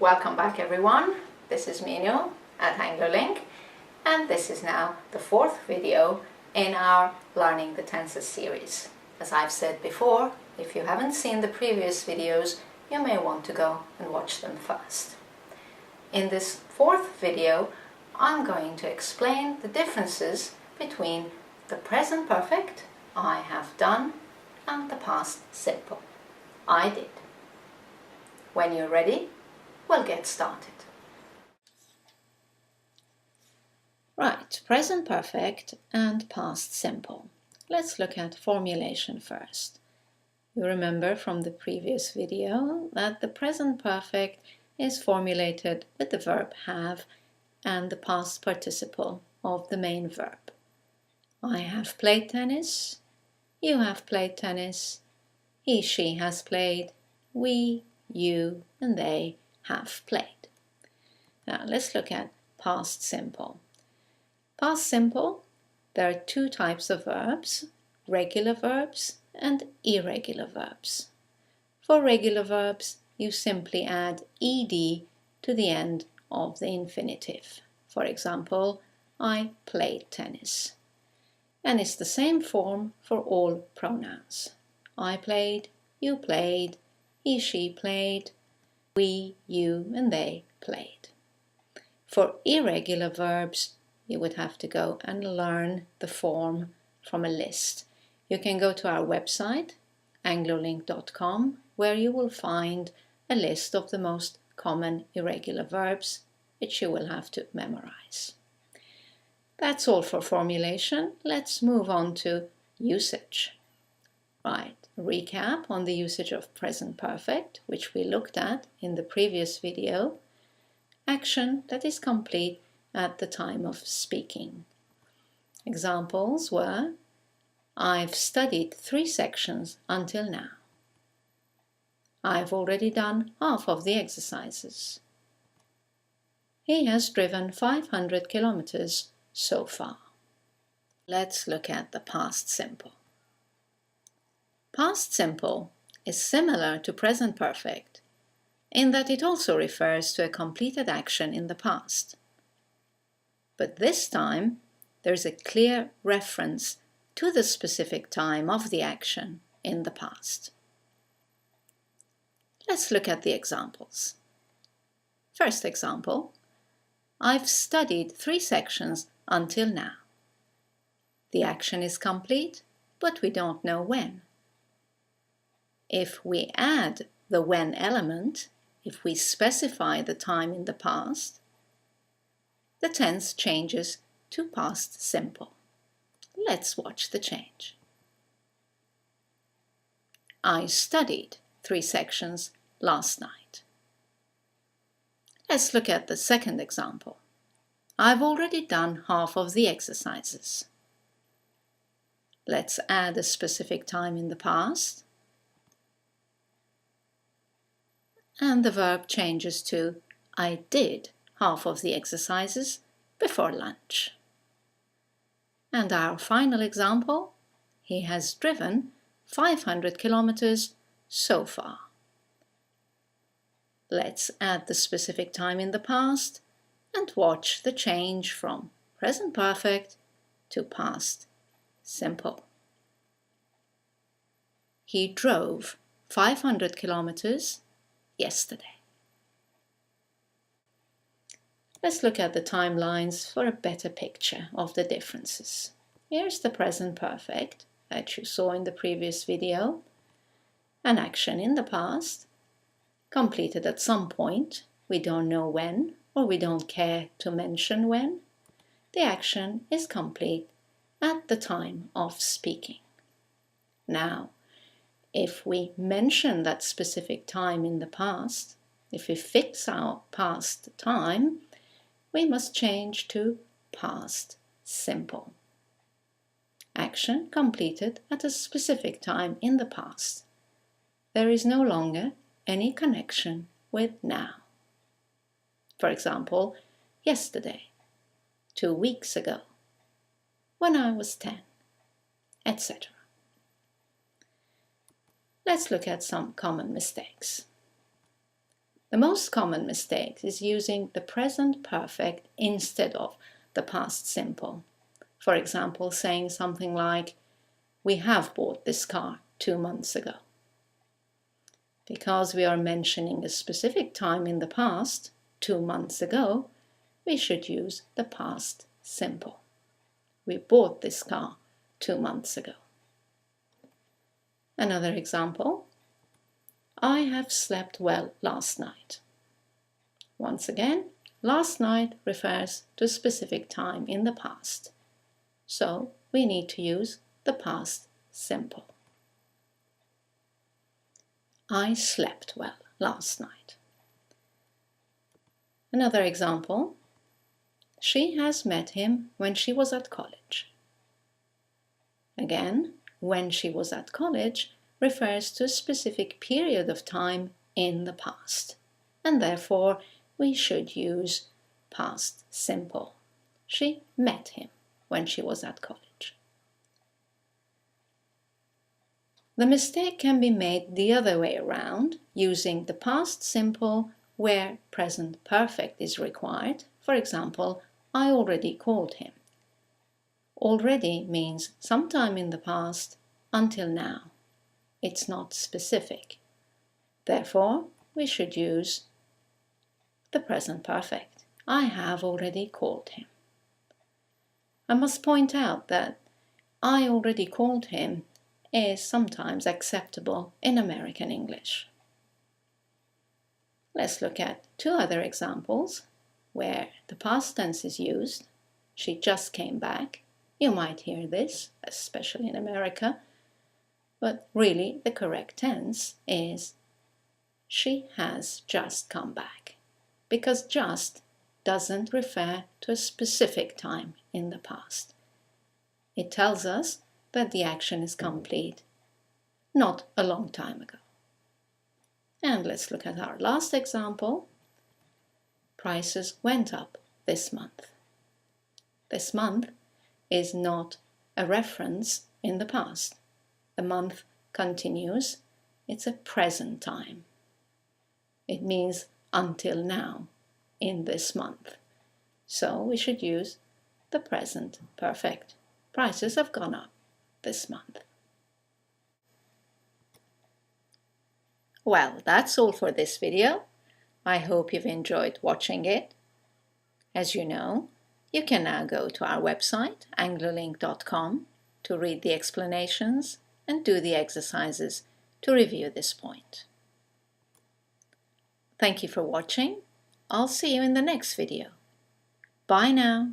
Welcome back everyone, this is Minyo at AngloLink, and this is now the fourth video in our Learning the Tenses series. As I've said before, if you haven't seen the previous videos, you may want to go and watch them first. In this fourth video, I'm going to explain the differences between the present perfect, I have done, and the past simple, I did. When you're ready, we'll get started. Right, present perfect and past simple. Let's look at formulation first. You remember from the previous video that the present perfect is formulated with the verb have and the past participle of the main verb. I have played tennis, you have played tennis, he, she has played, we, you, and they have played. Now let's look at past simple. Past simple, there are two types of verbs, regular verbs and irregular verbs. For regular verbs, you simply add ed to the end of the infinitive. For example, I played tennis. And it's the same form for all pronouns. I played, you played, he, she played, we, you, and they played. For irregular verbs, you would have to go and learn the form from a list. You can go to our website, anglolink.com, where you will find a list of the most common irregular verbs, which you will have to memorize. That's all for formulation. Let's move on to usage. Right, recap on the usage of present perfect, which we looked at in the previous video. Action that is complete at the time of speaking. Examples were, I've studied 3 sections until now. I've already done half of the exercises. He has driven 500 kilometers so far. Let's look at the past simple. Past simple is similar to present perfect in that it also refers to a completed action in the past. But this time, there's a clear reference to the specific time of the action in the past. Let's look at the examples. First example, I've studied 3 sections until now. The action is complete, but we don't know when. If we add the when element, if we specify the time in the past, the tense changes to past simple. Let's watch the change. I studied 3 sections last night. Let's look at the second example. I've already done half of the exercises. Let's add a specific time in the past. And the verb changes to I did half of the exercises before lunch. And our final example, he has driven 500 kilometers so far. Let's add the specific time in the past and watch the change from present perfect to past simple. He drove 500 kilometers yesterday. Let's look at the timelines for a better picture of the differences. Here's the present perfect that you saw in the previous video. An action in the past, completed at some point, we don't know when, or we don't care to mention when. The action is complete at the time of speaking. Now, if we mention that specific time in the past, if we fix our past time, we must change to past simple. Action completed at a specific time in the past. There is no longer any connection with now. For example, yesterday, 2 weeks ago, when I was 10, etc. Let's look at some common mistakes. The most common mistake is using the present perfect instead of the past simple. For example, saying something like, "We have bought this car 2 months ago." Because we are mentioning a specific time in the past, 2 months ago, we should use the past simple. We bought this car 2 months ago. Another example, I have slept well last night. Once again, last night refers to a specific time in the past. So we need to use the past simple. I slept well last night. Another example, she has met him when she was at college. Again, when she was at college refers to a specific period of time in the past, and therefore we should use past simple. She met him when she was at college. The mistake can be made the other way around, using the past simple where present perfect is required. For example, I already called him. Already means sometime in the past until now. It's not specific. Therefore, we should use the present perfect. I have already called him. I must point out that I already called him is sometimes acceptable in American English. Let's look at 2 other examples where the past tense is used. She just came back. You might hear this, especially in America, but really the correct tense is she has just come back, because just doesn't refer to a specific time in the past. It tells us that the action is complete, not a long time ago. And let's look at our last example. Prices went up this month. This month is not a reference in the past. The month continues. It's a present time. It means until now, in this month. So we should use the present perfect. Prices have gone up this month. Well, that's all for this video. I hope you've enjoyed watching it. As you know, you can now go to our website, anglolink.com, to read the explanations and do the exercises to review this point. Thank you for watching. I'll see you in the next video. Bye now.